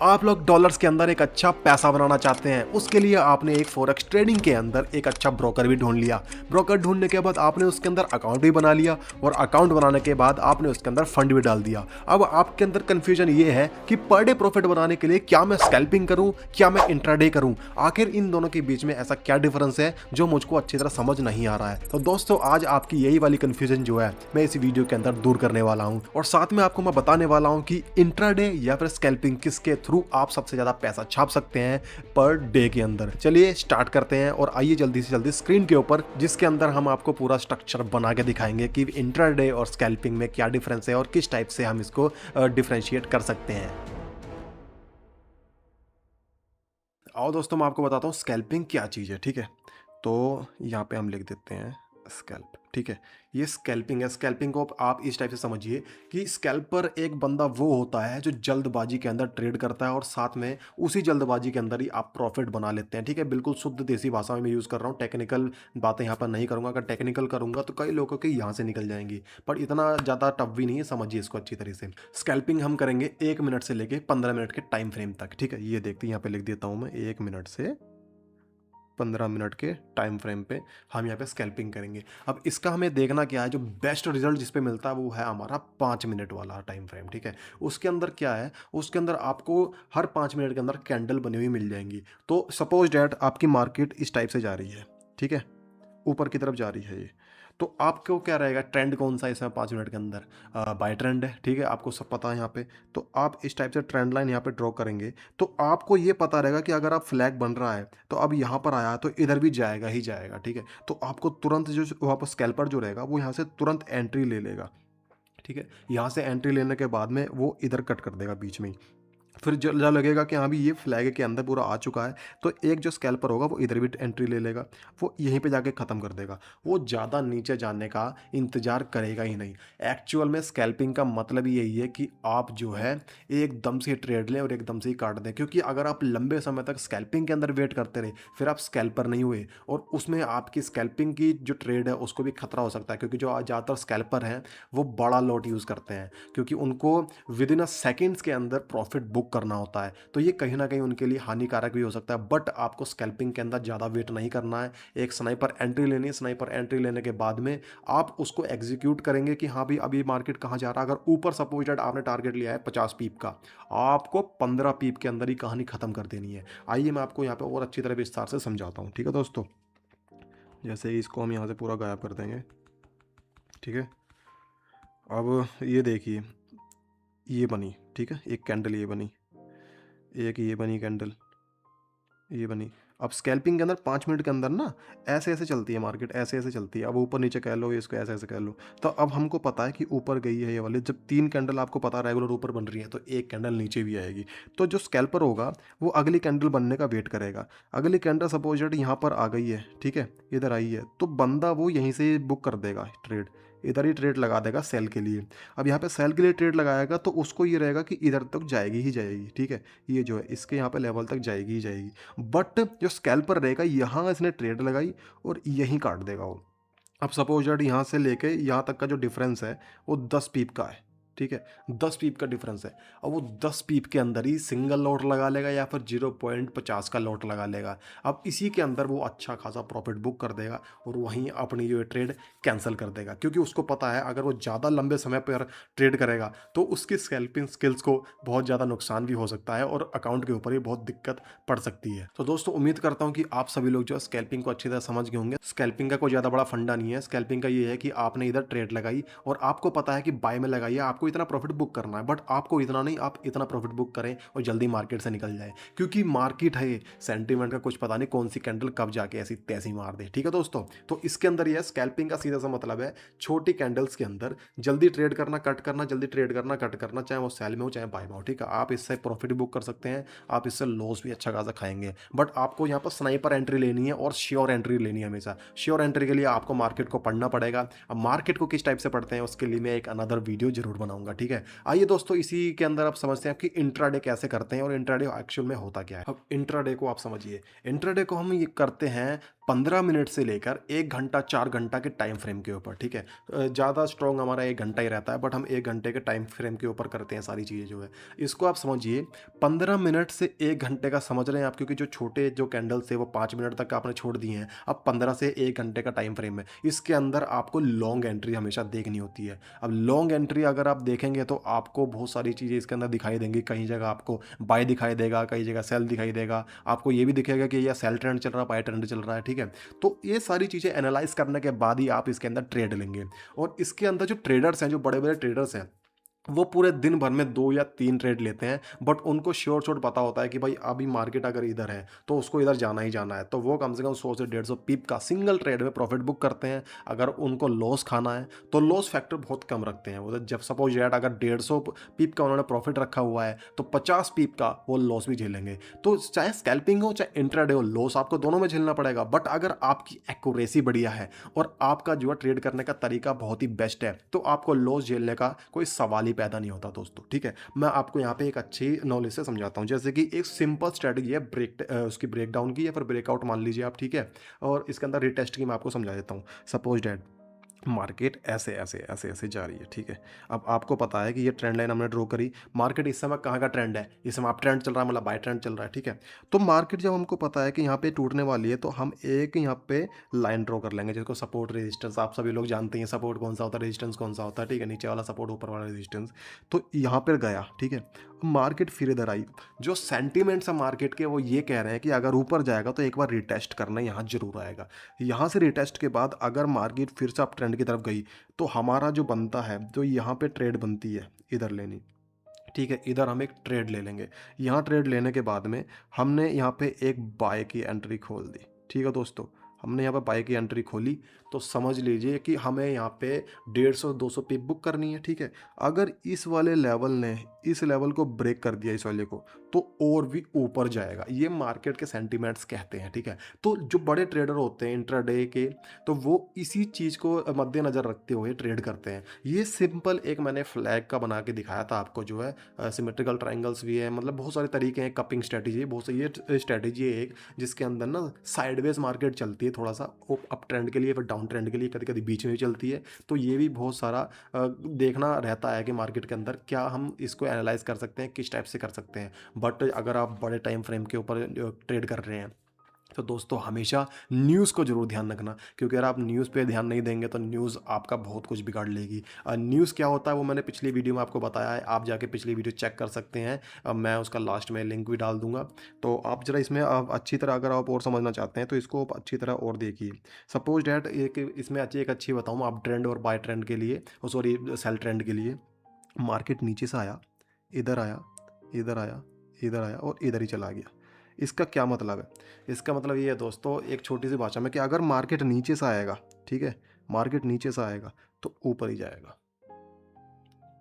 आप लोग डॉलर्स के अंदर एक अच्छा पैसा बनाना चाहते हैं, उसके लिए आपने एक फॉरेक्स ट्रेडिंग के अंदर एक अच्छा ब्रोकर भी ढूंढ लिया। ब्रोकर ढूंढने के बाद आपने उसके अंदर अकाउंट भी बना लिया और अकाउंट बनाने के बाद आपने उसके अंदर फंड भी डाल दिया। अब आपके अंदर कंफ्यूजन ये है कि पर डे प्रॉफिट बनाने के लिए क्या मैं स्कैल्पिंग करूं, क्या मैं इंट्राडे करूं, आखिर इन दोनों के बीच में ऐसा क्या डिफरेंस है जो मुझको अच्छी तरह समझ नहीं आ रहा है। तो दोस्तों आज आपकी यही वाली कंफ्यूजन जो है मैं इस वीडियो के अंदर दूर करने वाला हूं और साथ में आपको मैं बताने वाला हूं कि इंट्राडे या फिर स्कैल्पिंग किसके थ्रू आप सबसे ज्यादा पैसा छाप सकते हैं पर डे के अंदर। चलिए स्टार्ट करते हैं और आइए जल्दी से जल्दी स्क्रीन के ऊपर, जिसके अंदर हम आपको पूरा स्ट्रक्चर बना के दिखाएंगे कि इंट्राडे और स्कैल्पिंग में क्या डिफरेंस है और किस टाइप से हम इसको डिफरेंशिएट कर सकते हैं। आओ दोस्तों मैं आपको बताता हूँ स्कैल्पिंग क्या चीज़ है। ठीक है, तो यहाँ पे हम लिख देते हैं स्कैल्प। ठीक है, ये स्कैल्पिंग है। स्कैल्पिंग को आप इस टाइप से समझिए कि स्कैल्पर एक बंदा वो होता है जो जल्दबाजी के अंदर ट्रेड करता है और साथ में उसी जल्दबाजी के अंदर ही आप प्रॉफिट बना लेते हैं। ठीक है, बिल्कुल शुद्ध देसी भाषा में मैं यूज़ कर रहा हूँ, टेक्निकल बातें यहाँ पर नहीं करूँगा। अगर टेक्निकल करूँगा तो कई लोगों के यहाँ से निकल जाएंगी, पर इतना ज़्यादा टफ भी नहीं है, समझिए इसको अच्छी तरह से। स्कैल्पिंग हम करेंगे 1 मिनट से लेके 15 मिनट के टाइम फ्रेम तक। ठीक है, ये देखते हैं, यहाँ पे लिख देता हूँ मैं 1 मिनट से 15 मिनट के टाइम फ्रेम पे हम यहाँ पे स्कैल्पिंग करेंगे। अब इसका हमें देखना क्या है, जो बेस्ट रिजल्ट जिस पे मिलता है वो है हमारा 5 मिनट वाला टाइम फ्रेम। ठीक है, उसके अंदर क्या है, उसके अंदर आपको हर 5 मिनट के अंदर कैंडल बनी हुई मिल जाएंगी। तो सपोज डैट आपकी मार्केट इस टाइप से जा रही है, ठीक है, ऊपर की तरफ जा रही है ये, तो आपको क्या रहेगा, ट्रेंड कौन सा है इसमें 5 मिनट के अंदर, बाय ट्रेंड है। ठीक है, आपको सब पता है यहाँ पे। तो आप इस टाइप से ट्रेंड लाइन यहाँ पे ड्रॉ करेंगे तो आपको ये पता रहेगा कि अगर आप फ्लैग बन रहा है तो अब यहाँ पर आया तो इधर भी जाएगा ही जाएगा। ठीक है, तो आपको तुरंत जो वहाँ पर स्कैल्पर जो रहेगा वो यहाँ से तुरंत एंट्री ले लेगा। ठीक है, यहाँ से एंट्री लेने के बाद में वो इधर कट कर देगा बीच में ही। फिर जब लगेगा कि हाँ भी ये फ्लैग के अंदर पूरा आ चुका है तो एक जो स्कैल्पर होगा वो इधर भी एंट्री ले लेगा, वो यहीं पे जाके ख़त्म कर देगा। वो ज़्यादा नीचे जाने का इंतज़ार करेगा ही नहीं। एक्चुअल में स्कैल्पिंग का मतलब ही यही है कि आप जो है एकदम से ट्रेड लें और एकदम से ही काट दें, क्योंकि अगर आप लंबे समय तक स्कैल्पिंग के अंदर वेट करते रहे फिर आप स्कैल्पर नहीं हुए और उसमें आपकी स्कैल्पिंग की जो ट्रेड है उसको भी खतरा हो सकता है, क्योंकि जो ज़्यादातर स्कैल्पर हैं वो बड़ा लॉट यूज़ करते हैं, क्योंकि उनको विद इन अ सेकेंड्स के अंदर प्रॉफिट बुक करना होता है। तो ये कहीं ना कहीं उनके लिए हानिकारक भी हो सकता है। बट आपको स्कैल्पिंग के अंदर ज़्यादा वेट नहीं करना है, एक स्नाइपर एंट्री लेनी है। स्नाइपर एंट्री लेने के बाद में आप उसको एग्जीक्यूट करेंगे कि हाँ भाई अभी मार्केट कहाँ जा रहा है। अगर ऊपर सपोज दैट आपने टारगेट लिया है 50 पीप का, आपको 15 पीप के अंदर ही कहानी खत्म कर देनी है। आइए मैं आपको यहाँ पे और अच्छी तरह विस्तार से समझाता हूँ। ठीक है दोस्तों, जैसे ही इसको हम यहाँ से पूरा गायब कर देंगे। ठीक है, अब ये देखिए, ये बनी, ठीक है, एक कैंडल ये बनी, एक ये बनी कैंडल, ये बनी। अब स्कैल्पिंग के अंदर 5 मिनट के अंदर ना ऐसे ऐसे चलती है मार्केट, ऐसे ऐसे चलती है। अब ऊपर नीचे कह लो, इसको ऐसे ऐसे कह लो। तो अब हमको पता है कि ऊपर गई है ये वाली, जब 3 कैंडल आपको पता रेगुलर ऊपर बन रही है तो एक कैंडल नीचे भी आएगी। तो जो स्कैल्पर होगा वो अगली कैंडल बनने का वेट करेगा। अगली कैंडल सपोज दैट यहाँ पर आ गई है, ठीक है, इधर आई है, तो बंदा वो यहीं से बुक कर देगा ट्रेड, इधर ही ट्रेड लगा देगा सेल के लिए। अब यहाँ पे सेल के लिए ट्रेड लगाएगा तो उसको ये रहेगा कि इधर तक जाएगी ही जाएगी। ठीक है, ये जो है इसके यहाँ पे लेवल तक जाएगी ही जाएगी। बट जो स्कैल्पर रहेगा यहाँ इसने ट्रेड लगाई और यहीं काट देगा वो। अब सपोज दैट यहाँ से लेके यहाँ तक का जो डिफरेंस है वो 10 पीप का है। ठीक है, 10 पीप का डिफरेंस है। अब वो 10 पीप के अंदर ही सिंगल लॉट लगा लेगा या फिर 0.50 का लॉट लगा लेगा। अब इसी के अंदर वो अच्छा खासा प्रॉफिट बुक कर देगा और वहीं अपनी जो ट्रेड कैंसिल कर देगा, क्योंकि उसको पता है अगर वो ज़्यादा लंबे समय पर ट्रेड करेगा तो उसकी स्कैल्पिंग स्किल्स को बहुत ज़्यादा नुकसान भी हो सकता है और अकाउंट के ऊपर ही बहुत दिक्कत पड़ सकती है। तो दोस्तों उम्मीद करता हूँ कि आप सभी लोग जो स्कैल्पिंग को अच्छी तरह समझ गए होंगे। स्कैल्पिंग का कोई ज़्यादा बड़ा फंडा नहीं है। स्कैल्पिंग का ये है कि आपने इधर ट्रेड लगाई और आपको पता है कि बाय में लगाई है, आपको इतना प्रॉफिट बुक करना है, बट आपको इतना नहीं, आप इतना प्रॉफिट बुक करें और जल्दी मार्केट से निकल जाए, क्योंकि मार्केट है सेंटीमेंट का कुछ पता नहीं कौन सी कैंडल कब जाके ऐसी तैसी मार दे। ठीक है दोस्तों, तो इसके अंदर ये स्कैल्पिंग का सीधा सा मतलब है छोटी कैंडल्स के अंदर जल्दी ट्रेड करना, कट करना, जल्दी ट्रेड करना, कट करना, चाहे वो सेल में हो चाहे बाय में हो। ठीक है, आप इससे प्रॉफिट बुक कर सकते हैं, आप इससे लॉस भी अच्छा खासा खाएंगे। बट आपको यहाँ पर स्नाइपर एंट्री लेनी है और श्योर एंट्री लेनी है। हमेशा श्योर एंट्री के लिए आपको मार्केट को पढ़ना पड़ेगा। अब मार्केट को किस टाइप से पढ़ते हैं उसके लिए मैं एक अनदर वीडियो जरूर बनाऊंगा। ठीक है, आइए दोस्तों इसी के अंदर आप समझते हैं कि इंट्राडे कैसे करते हैं और इंट्राडे एक्चुअल में होता क्या है। अब इंट्राडे को आप समझिए। इंट्राडे को हम ये करते हैं 15 मिनट से लेकर 1 घंटा 4 घंटा के टाइम फ्रेम के ऊपर, ठीक है। ज़्यादा स्ट्रॉन्ग हमारा 1 घंटा ही रहता है, बट हम 1 घंटे के टाइम फ्रेम के ऊपर करते हैं सारी चीज़ें जो है। इसको आप समझिए 15 मिनट से 1 घंटे का समझ रहे हैं आप, क्योंकि जो छोटे जो कैंडल्स थे वो 5 मिनट तक आपने छोड़ दिए हैं। अब 15 से 1 घंटे का टाइम फ्रेम है। इसके अंदर आपको लॉन्ग एंट्री हमेशा देखनी होती है। अब लॉन्ग एंट्री अगर आप देखेंगे तो आपको बहुत सारी चीज़ें इसके अंदर दिखाई देंगी। कहीं जगह आपको बाय दिखाई देगा, कई जगह सेल दिखाई देगा। आपको ये भी दिखेगा कि ये सेल ट्रेंड चल रहा है, बाय ट्रेंड चल रहा है, ठीक है। तो ये सारी चीज़ें एनालाइज़ करने के बाद ही आप इसके अंदर ट्रेड लेंगे। और इसके अंदर जो ट्रेडर्स हैं, जो बड़े-बड़े ट्रेडर्स हैं, वो पूरे दिन भर में 2 या 3 ट्रेड लेते हैं, बट उनको श्योर पता होता है कि भाई अभी मार्केट अगर इधर है, तो उसको इधर जाना ही जाना है। तो वो कम से कम 100 से 150 पिप का सिंगल ट्रेड में प्रॉफिट बुक करते हैं। अगर उनको लॉस खाना है, तो लॉस फैक्टर बहुत कम रखते हैं। वो जब सपोज़ दैट अगर 150 पिप का उन्होंने प्रॉफिट रखा हुआ है, तो 50 पिप का वो लॉस भी झेलेंगे। तो चाहे स्कैल्पिंग हो, चाहे इंट्राडे हो, लॉस आपको दोनों में झेलना पड़ेगा। बट अगर आपकी एक्यूरेसी बढ़िया है और आपका जो है ट्रेड करने का तरीका बहुत ही बेस्ट है, तो आपको लॉस झेलने का कोई सवाल ही पैदा नहीं होता दोस्तों, ठीक है। मैं आपको यहाँ पे एक अच्छी नॉलेज से समझाता हूँ। जैसे कि एक सिंपल स्ट्रेटजी है उसकी ब्रेक डाउन की या फिर ब्रेकआउट मान लीजिए आप, ठीक है। और इसके अंदर रिटेस्ट की मैं आपको समझा देता हूँ। सपोज डैट मार्केट ऐसे जा रही है, ठीक है। अब आपको पता है कि ये ट्रेंड लाइन हमने ड्रॉ करी। मार्केट इस समय कहाँ का ट्रेंड है? इस समय अप ट्रेंड चल रहा है, मतलब बाय ट्रेंड चल रहा है, ठीक है। तो मार्केट जब हमको पता है कि यहाँ पे टूटने वाली है, तो हम एक यहाँ पे लाइन ड्रॉ कर लेंगे जिसको सपोर्ट रेजिस्टेंस, आप सभी लोग जानते हैं सपोर्ट कौन सा होता है, रेजिस्टेंस कौन सा होता है, ठीक है। नीचे वाला सपोर्ट, ऊपर वाला रेजिस्टेंस। तो यहाँ पर गया, ठीक है। अब मार्केट फिर इधर आई। जो सेंटिमेंट्स है मार्केट के, वो ये कह रहे हैं कि अगर ऊपर जाएगा तो एक बार रिटेस्ट करना यहाँ जरूर आएगा। यहाँ से रिटेस्ट के बाद अगर मार्केट फिर से अप ट्रेंड की तरफ गई, तो हमारा जो बनता है, जो यहाँ पे ट्रेड बनती है इधर लेनी, ठीक है। इधर हम एक ट्रेड ले लेंगे। यहाँ ट्रेड लेने के बाद में हमने यहाँ पे एक बाय की एंट्री खोल दी, ठीक है दोस्तों। हमने यहाँ पे बाय की एंट्री खोली, तो समझ लीजिए कि हमें यहाँ पे 150-200 पिप बुक करनी है, ठीक है। अगर इस वाले लेवल ने इस लेवल को ब्रेक कर दिया, इस वाले को, तो और भी ऊपर जाएगा। ये मार्केट के सेंटिमेंट्स कहते हैं, ठीक है। तो जो बड़े ट्रेडर होते हैं इंट्राडे के, तो वो इसी चीज़ को मद्देनज़र रखते हुए ट्रेड करते हैं। ये सिंपल एक मैंने फ्लैग का बना के दिखाया था आपको, जो है सिमेट्रिकल ट्रायंगल्स भी है, मतलब बहुत सारे तरीके हैं। कपिंग स्ट्रेटजी बहुत सही ये स्ट्रेटजी है एक, जिसके अंदर ना साइडवेज मार्केट चलती है, थोड़ा सा अप ट्रेंड के लिए, फिर डाउन ट्रेंड के लिए, कभी कभी बीच में भी चलती है। तो ये भी बहुत सारा देखना रहता है कि मार्केट के अंदर क्या हम इसको एनालाइज कर सकते हैं, किस टाइप से कर सकते हैं। बट अगर आप बड़े टाइम फ्रेम के ऊपर ट्रेड कर रहे हैं, तो दोस्तों हमेशा न्यूज़ को ज़रूर ध्यान रखना, क्योंकि अगर आप न्यूज़ पे ध्यान नहीं देंगे तो न्यूज़ आपका बहुत कुछ बिगाड़ लेगी। न्यूज़ क्या होता है वो मैंने पिछली वीडियो में आपको बताया है, आप जाके पिछली वीडियो चेक कर सकते हैं। मैं उसका लास्ट में लिंक भी डाल दूंगा। तो आप ज़रा इसमें आप अच्छी तरह, अगर आप और समझना चाहते हैं तो इसको आप अच्छी तरह और देखिए। सपोज डैट एक इसमें एक अच्छी बताऊँ आप, ट्रेंड और बाय ट्रेंड के लिए, सॉरी सेल ट्रेंड के लिए। मार्केट नीचे से आया, इधर आया, इधर आया, इधर आया और इधर ही चला गया। इसका क्या मतलब है? इसका मतलब ये है दोस्तों, एक छोटी सी भाषा में, कि अगर मार्केट नीचे से आएगा, ठीक है, मार्केट नीचे से आएगा तो ऊपर ही जाएगा।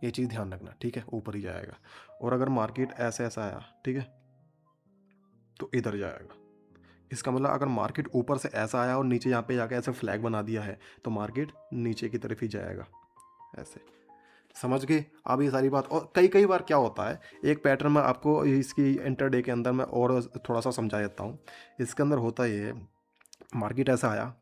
ये चीज़ ध्यान रखना, ठीक है, ऊपर ही जाएगा। और अगर मार्केट ऐसे ऐसा आया, ठीक है, तो इधर जाएगा। इसका मतलब अगर मार्केट ऊपर से ऐसा आया और नीचे यहाँ पे जाके ऐसे फ्लैग बना दिया है, तो मार्केट नीचे की तरफ ही जाएगा, ऐसे। समझ गए आप ये सारी बात? और कई कई बार क्या होता है, एक पैटर्न में आपको इसकी इंटरडे के अंदर मैं और थोड़ा सा समझा देता हूँ। इसके अंदर होता ये है, मार्केट ऐसा आया,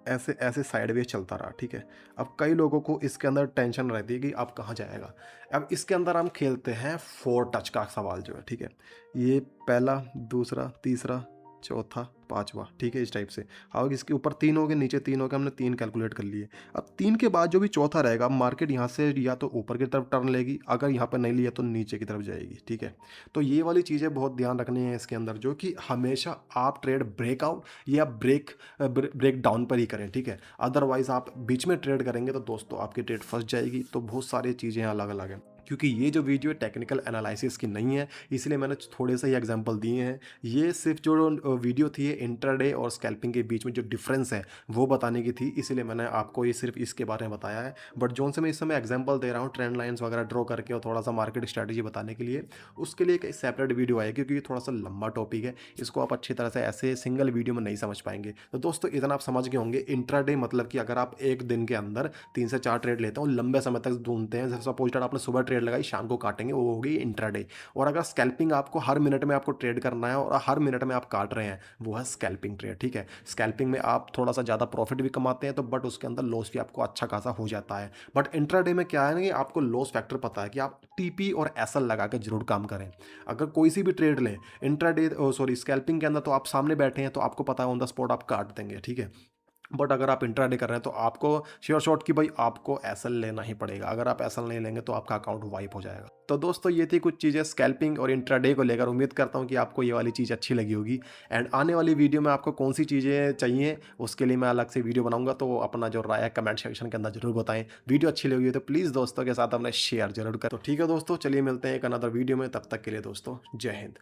ऐसे ऐसे साइडवेज चलता रहा, ठीक है। अब कई लोगों को इसके अंदर टेंशन रहती है कि अब कहाँ जाएगा। अब इसके अंदर हम खेलते हैं 4 टच का सवाल जो है, ठीक है। ये पहला, दूसरा, तीसरा, चौथा, पांचवा, ठीक है, इस टाइप से। अब इसके ऊपर 3 हो गए, नीचे 3 हो गए, हमने 3 कैलकुलेट कर लिए। अब 3 के बाद जो भी चौथा रहेगा, मार्केट यहाँ से या तो ऊपर की तरफ टर्न लेगी, अगर यहाँ पर नहीं लिया तो नीचे की तरफ जाएगी, ठीक है। तो ये वाली चीज़ें बहुत ध्यान रखनी है इसके अंदर, जो कि हमेशा आप ट्रेड ब्रेकआउट या ब्रेक डाउन पर ही करें, ठीक है। अदरवाइज आप बीच में ट्रेड करेंगे तो दोस्तों आपकी ट्रेड फंस जाएगी। तो बहुत सारी चीज़ें अलग अलग हैं, क्योंकि ये जो वीडियो टेक्निकल एनालिसिस की नहीं है, इसलिए मैंने थोड़े से ही एग्जांपल दिए हैं। ये सिर्फ जो वीडियो थी, ये इंट्राडे और स्कैल्पिंग के बीच में जो डिफरेंस है वो बताने की थी, इसलिए मैंने आपको ये सिर्फ इसके बारे में बताया है। बट जोन से मैं इस समय एग्जांपल दे रहा हूँ ट्रेंड लाइंस वगैरह ड्रॉ करके और थोड़ा सा मार्केट स्ट्रैटेजी बताने के लिए, उसके लिए एक सेपरेट वीडियो आएगी, क्योंकि ये थोड़ा सा लंबा टॉपिक है। इसको आप अच्छी तरह से ऐसे सिंगल वीडियो में नहीं समझ पाएंगे। तो दोस्तों इतना आप समझ गए होंगे, इंट्राडे मतलब कि अगर आप एक दिन के अंदर 3 से 4 ट्रेड लेते हो, लंबे समय तक ढूंढते हैं, सपोज आपने सुबह ट्रेड ट्रेड लगाई, शाम को काटेंगे, वो होगी इंट्राडे। और अगर स्कैल्पिंग आपको हर मिनट में आपको ट्रेड करना है और हर मिनट में आप काट रहे हैं, वो है स्कैल्पिंग ट्रेड, ठीक है। स्कैल्पिंग में आप थोड़ा सा ज़्यादा प्रॉफिट भी कमाते हैं, तो बट उसके अंदर लॉस भी आपको अच्छा खासा हो जाता है। बट इंट्राडे में क्या है ना कि आपको लॉस फैक्टर पता है कि आप टीपी और एसएल लगा के जरूर काम करें। अगर कोई सी भी ट्रेड लें इंट्राडे, सॉरी, स्कैल्पिंग के अंदर, तो आप सामने बैठे हैं तो आपको पता है ऑन द स्पॉट आप काट देंगे, ठीक है। बट अगर आप इंट्राडे कर रहे हैं तो आपको श्योर शॉट कि भाई आपको एसएल लेना ही पड़ेगा। अगर आप एसएल नहीं लेंगे तो आपका अकाउंट वाइप हो जाएगा। तो दोस्तों ये थी कुछ चीज़ें स्कैल्पिंग और इंट्राडे को लेकर। उम्मीद करता हूँ कि आपको ये वाली चीज़ अच्छी लगी होगी। एंड आने वाली वीडियो में आपको कौन सी चीज़ें चाहिए उसके लिए मैं अलग से वीडियो बनाऊंगा, तो अपना जो राय है कमेंट सेक्शन के अंदर जरूर बताएं। वीडियो अच्छी लगी हो तो प्लीज़ दोस्तों के साथ अपने शेयर जरूर करें। तो ठीक है दोस्तों, चलिए मिलते हैं एक अनदर वीडियो में, तब तक के लिए दोस्तों जय हिंद।